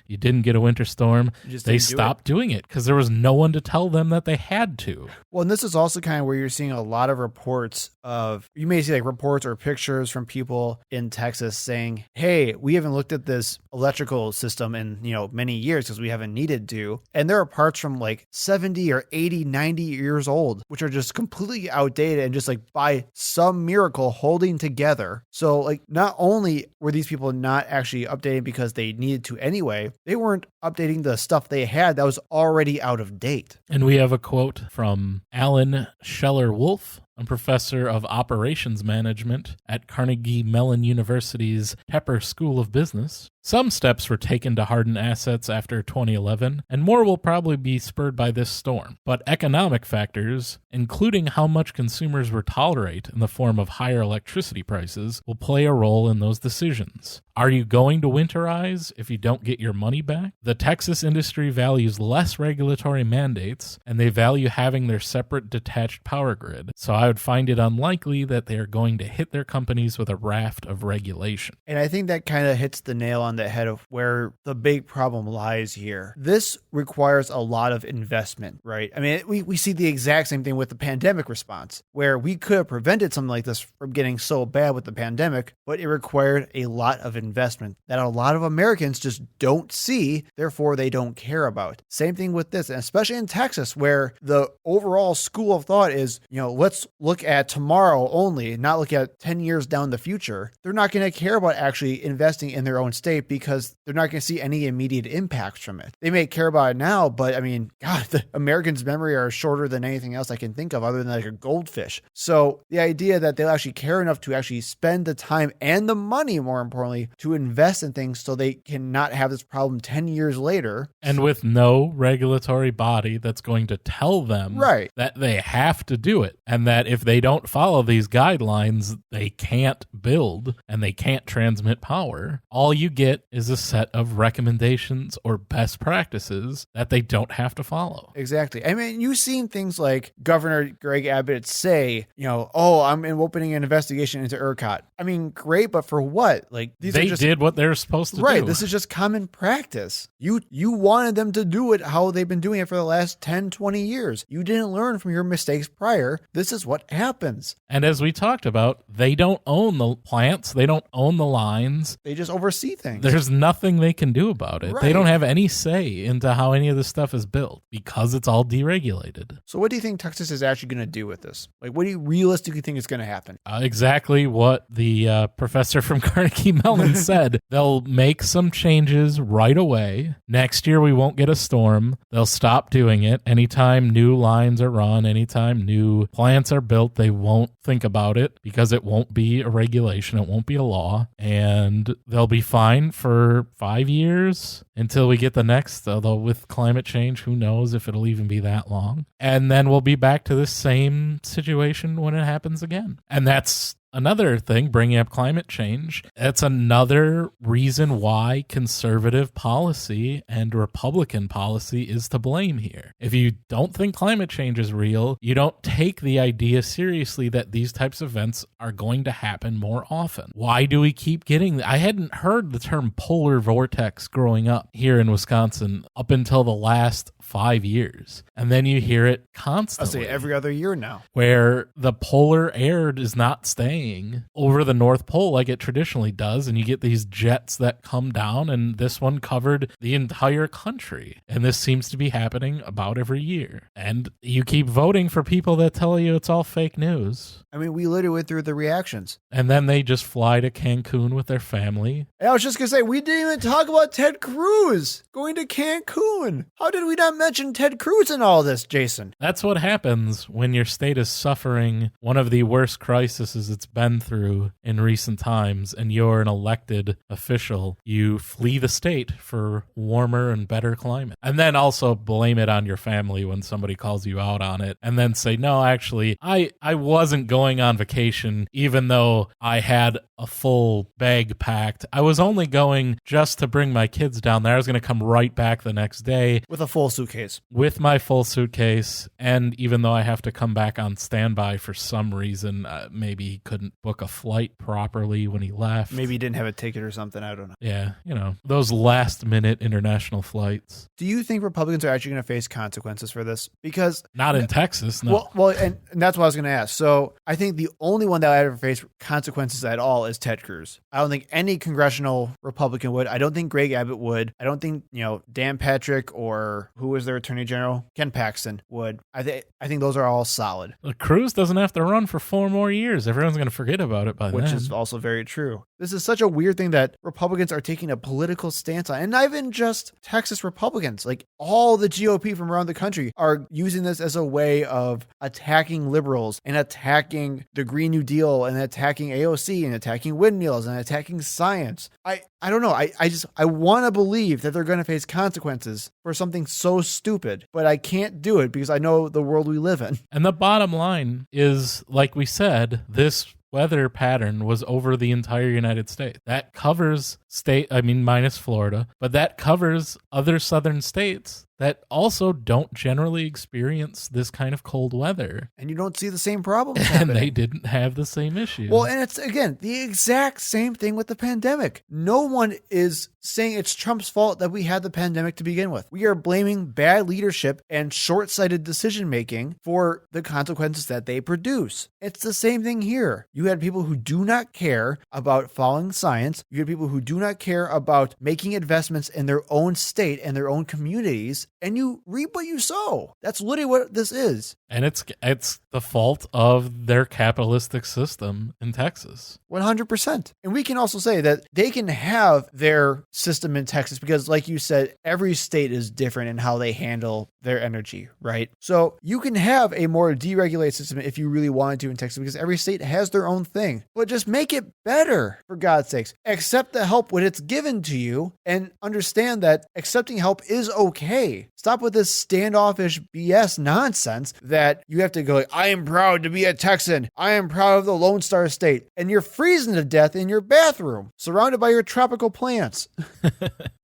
[SPEAKER 3] they stopped doing it because there was no one to tell them that they had to.
[SPEAKER 2] Well, and this is also kind of where you're seeing a lot of reports of, you may see like reports or pictures from people in Texas saying, hey, we haven't looked at this electrical system in, many years because we haven't needed to. And there are parts from like 70 or 80, 90 years old, which are just completely outdated and just like by some miracle holding together. So like not only were these people not actually updating because they needed to anyway, they weren't updating the stuff they had that was already out of date.
[SPEAKER 3] And we have a quote from Alan Scheller-Wolf, a professor of operations management at Carnegie Mellon University's Tepper School of Business. Some steps were taken to harden assets after 2011, and more will probably be spurred by this storm. But economic factors, including how much consumers will tolerate in the form of higher electricity prices, will play a role in those decisions. Are you going to winterize if you don't get your money back? The Texas industry values less regulatory mandates, and they value having their separate detached power grid. So I would find it unlikely that they are going to hit their companies with a raft of regulation.
[SPEAKER 2] And I think that kind of hits the nail on the head of where the big problem lies here. This requires a lot of investment, right? I mean, we see the exact same thing with the pandemic response, where we could have prevented something like this from getting so bad with the pandemic, but it required a lot of investment that a lot of Americans just don't see, therefore they don't care about. Same thing with this, and especially in Texas, where the overall school of thought is, let's look at tomorrow only, not look at 10 years down the future. They're not going to care about actually investing in their own state because they're not going to see any immediate impacts from it. They may care about it now, but I mean, God, the Americans' memory are shorter than anything else I can think of other than like a goldfish. So the idea that they'll actually care enough to actually spend the time and the money, more importantly, to invest in things so they cannot have this problem 10 years later.
[SPEAKER 3] And with no regulatory body that's going to tell them that they have to do it, and that if they don't follow these guidelines, they can't build and they can't transmit power. All you get is a set of recommendations or best practices that they don't have to follow.
[SPEAKER 2] Exactly. I mean, you've seen things like Governor Greg Abbott say, I'm opening an investigation into ERCOT. I mean, great, but for what? Like
[SPEAKER 3] they did what they're supposed to do.
[SPEAKER 2] Right. This is just common practice. You wanted them to do it how they've been doing it for the last 10, 20 years. You didn't learn from your mistakes prior. This is what happens.
[SPEAKER 3] And as we talked about, they don't own the plants. They don't own the lines.
[SPEAKER 2] They just oversee things.
[SPEAKER 3] There's nothing they can do about it.
[SPEAKER 2] Right.
[SPEAKER 3] They don't have any say into how any of this stuff is built because it's all deregulated.
[SPEAKER 2] So what do you think Texas is actually going to do with this? Like, what do you realistically think is going to happen?
[SPEAKER 3] Exactly what the professor from Carnegie Mellon said. They'll make some changes right away. Next year, we won't get a storm. They'll stop doing it. Anytime new lines are run, anytime new plants are built, they won't think about it because it won't be a regulation. It won't be a law. And they'll be fine for 5 years until we get the next, although with climate change, who knows if it'll even be that long. And then we'll be back to the same situation when it happens again. And that's another thing, bringing up climate change. That's another reason why conservative policy and Republican policy is to blame here. If you don't think climate change is real, you don't take the idea seriously that these types of events are going to happen more often. Why do we keep getting... I hadn't heard the term polar vortex growing up here in Wisconsin up until the last 5 years. And then you hear it constantly.
[SPEAKER 2] I'll say every other year now.
[SPEAKER 3] Where the polar air is not staying staying over the North Pole like it traditionally does, and you get these jets that come down, and this one covered the entire country. And this seems to be happening about every year. And you keep voting for people that tell you it's all fake news.
[SPEAKER 2] I mean, we literally went through the reactions.
[SPEAKER 3] And then they just fly to Cancun with their family.
[SPEAKER 2] And I was just going to say, we didn't even talk about Ted Cruz going to Cancun. How did we not mention Ted Cruz in all this, Jason?
[SPEAKER 3] That's what happens when your state is suffering one of the worst crises it's been through in recent times, and you're an elected official. You flee the state for warmer and better climate. And then also blame it on your family when somebody calls you out on it, and then say, no, actually, I wasn't going on vacation, even though I had a full bag packed. I was only going just to bring my kids down there. I was going to come right back the next day
[SPEAKER 2] With a full suitcase.
[SPEAKER 3] with my full suitcase. And even though I have to come back on standby for some reason, maybe he couldn't book a flight properly when he left.
[SPEAKER 2] Maybe he didn't have a ticket or something. I don't know.
[SPEAKER 3] Yeah, those last minute international flights.
[SPEAKER 2] Do you think Republicans are actually going to face consequences for this? Because
[SPEAKER 3] Not in Texas, no.
[SPEAKER 2] Well, and that's what I was going to ask. So I think the only one that I ever faced consequences at all is Ted Cruz. I don't think any congressional Republican would. I don't think Greg Abbott would. I don't think, Dan Patrick or who was their attorney general? Ken Paxton would. I think those are all solid,
[SPEAKER 3] Cruz doesn't have to run for 4 more years. Everyone's going to forget about it by
[SPEAKER 2] which
[SPEAKER 3] then.
[SPEAKER 2] is also very true. This is such a weird thing that Republicans are taking a political stance on. And not even just Texas Republicans. Like all the GOP from around the country are using this as a way of attacking liberals and attacking the Green New Deal and attacking AOC and attacking windmills and attacking science. I don't know. I want to believe that they're going to face consequences for something so stupid, but I can't do it because I know the world we live in.
[SPEAKER 3] And the bottom line is, like we said, this weather pattern was over the entire United States. That covers minus Florida, but that covers other southern states that also don't generally experience this kind of cold weather.
[SPEAKER 2] And you don't see the same problems
[SPEAKER 3] And
[SPEAKER 2] happening.
[SPEAKER 3] they didn't have the same issue.
[SPEAKER 2] Well, and it's, again, the exact same thing with the pandemic. No one is saying it's Trump's fault that we had the pandemic to begin with. We are blaming bad leadership and short-sighted decision-making for the consequences that they produce. It's the same thing here. You had people who do not care about following science. You had people who do not care about making investments in their own state and their own communities. And you reap what you sow. That's literally what this is.
[SPEAKER 3] And it's the fault of their capitalistic system in Texas.
[SPEAKER 2] 100%. And we can also say that they can have their system in Texas because, like you said, every state is different in how they handle their energy, right? So you can have a more deregulated system if you really wanted to in Texas because every state has their own thing. But just make it better, for God's sakes. Accept the help when it's given to you and understand that accepting help is okay. Stop with this standoffish BS nonsense that you have to go, I am proud to be a Texan. I am proud of the Lone Star State. And you're freezing to death in your bathroom, surrounded by your tropical plants.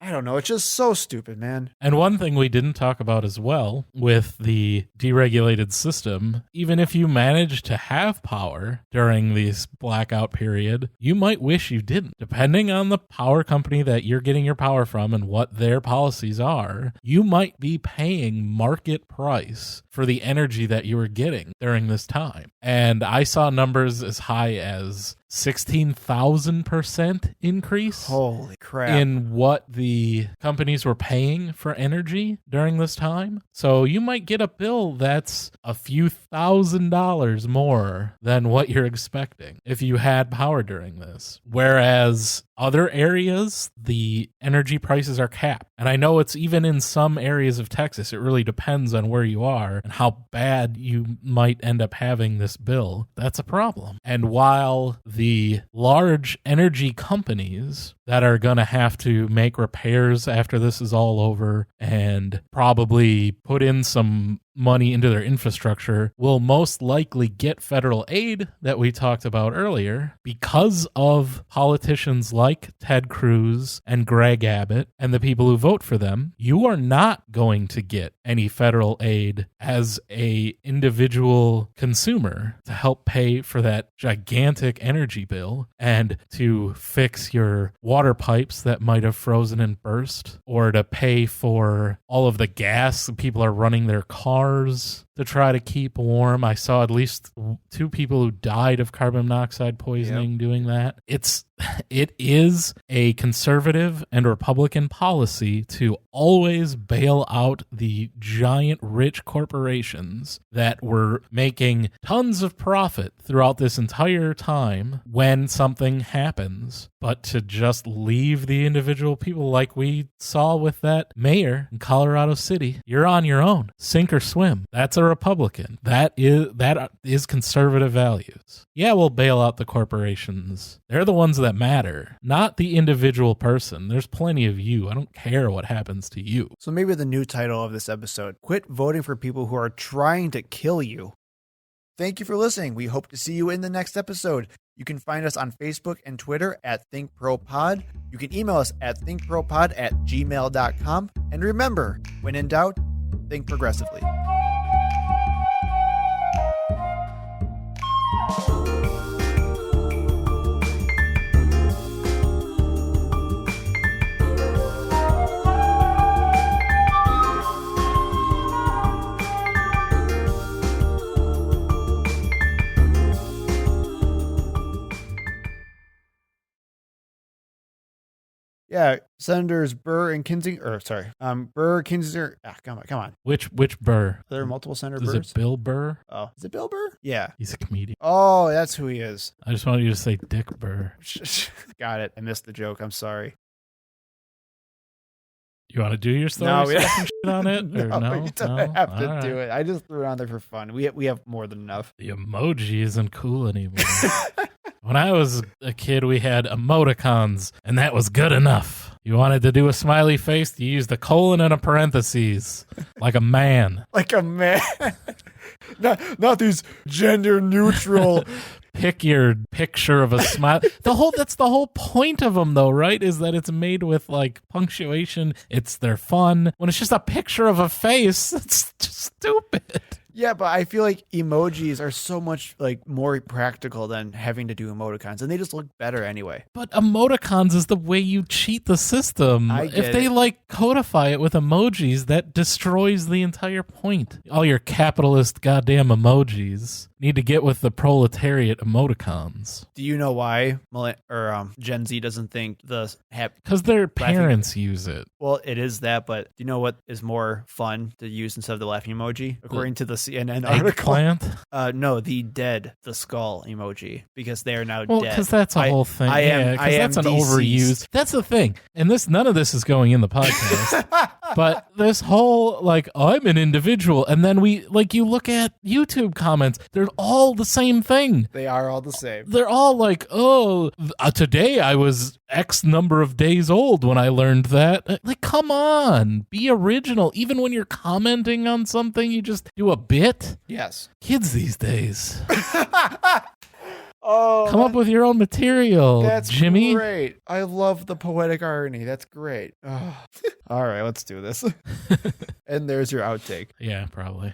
[SPEAKER 2] I don't know. It's just so stupid, man.
[SPEAKER 3] And one thing we didn't talk about as well with the deregulated system, even if you manage to have power during this blackout period, you might wish you didn't. Depending on the power company that you're getting your power from and what their policies are, you might be paying market price for the energy that you were getting during this time. And I saw numbers as high as 16,000% increase.
[SPEAKER 2] Holy crap.
[SPEAKER 3] In what the companies were paying for energy during this time. So you might get a bill that's a few $1,000s more than what you're expecting if you had power during this. Whereas other areas, the energy prices are capped. And I know it's even in some areas of Texas. It really depends on where you are and how bad you might end up having this bill. That's a problem. And while the large energy companies that are going to have to make repairs after this is all over and probably put in some money into their infrastructure will most likely get federal aid that we talked about earlier because of politicians like Ted Cruz and Greg Abbott and the people who vote for them. You are not going to get any federal aid as a individual consumer to help pay for that gigantic energy bill and to fix your water pipes that might have frozen and burst, or to pay for all of the gas people are running their cars to try to keep warm. I saw at least 2 people who died of carbon monoxide poisoning doing that. It is a conservative and Republican policy to always bail out the giant rich corporations that were making tons of profit throughout this entire time when something happens, but to just leave the individual people like we saw with that mayor in Colorado City. You're on your own. Sink or swim. That's a Republican. That is conservative values. Yeah, we'll bail out the corporations. They're the ones that matter, not the individual person. There's plenty of you. I don't care what happens to you.
[SPEAKER 2] So maybe the new title of this episode, quit voting for people who are trying to kill you. Thank you for listening. We hope to see you in the next episode. You can find us on Facebook and Twitter at ThinkProPod. You can email us at thinkpropod@gmail.com. And remember, when in doubt, think progressively. Yeah, Senators Burr and Kinzinger, Burr, Kinzinger. Come on.
[SPEAKER 3] Which Burr?
[SPEAKER 2] Are there multiple Senator
[SPEAKER 3] Is
[SPEAKER 2] Burrs?
[SPEAKER 3] it Bill Burr?
[SPEAKER 2] Oh, is it Bill Burr? Yeah.
[SPEAKER 3] He's a comedian.
[SPEAKER 2] Oh, that's who he is.
[SPEAKER 3] I just wanted you to say Dick Burr.
[SPEAKER 2] Got it. I missed the joke. I'm sorry.
[SPEAKER 3] You want to do your story?
[SPEAKER 2] No, we
[SPEAKER 3] shit on it? Or no?
[SPEAKER 2] you don't have to
[SPEAKER 3] All
[SPEAKER 2] do
[SPEAKER 3] right.
[SPEAKER 2] it. I just threw it on there for fun. We have more than enough.
[SPEAKER 3] The emoji isn't cool anymore. When I was a kid, we had emoticons, and that was good enough. You wanted to do a smiley face, you used a colon and a parentheses, like a man.
[SPEAKER 2] Like a man. not these gender neutral.
[SPEAKER 3] Pick your picture of a smile. That's the whole point of them, though, right? Is that it's made with like punctuation. They're fun. When it's just a picture of a face, it's just stupid.
[SPEAKER 2] Yeah, but I feel like emojis are so much like more practical than having to do emoticons, and they just look better anyway.
[SPEAKER 3] But emoticons is the way you cheat the system. If they like codify it with emojis, that destroys the entire point. All your capitalist goddamn emojis need to get with the proletariat emoticons.
[SPEAKER 2] Do you know why Gen Z doesn't think
[SPEAKER 3] because their parents use it?
[SPEAKER 2] Well, it is that, but do you know what is more fun to use instead of the laughing emoji? According to the CNN article.
[SPEAKER 3] Eggplant?
[SPEAKER 2] No, the skull emoji, because they are now
[SPEAKER 3] dead. Because that's a whole thing. That's an overused. That's the thing. And none of this is going in the podcast. But this whole, like, I'm an individual. And then you look at YouTube comments, they're all the same thing.
[SPEAKER 2] They are all the same.
[SPEAKER 3] They're all like, today I was X number of days old when I learned that. Like, come on, be original. Even when you're commenting on something, you just do a bit.
[SPEAKER 2] Yes.
[SPEAKER 3] Kids these days. Come up with your own material,
[SPEAKER 2] that's
[SPEAKER 3] Jimmy.
[SPEAKER 2] Great. I love the poetic irony. That's great. All right, let's do this. And there's your outtake.
[SPEAKER 3] Yeah, probably.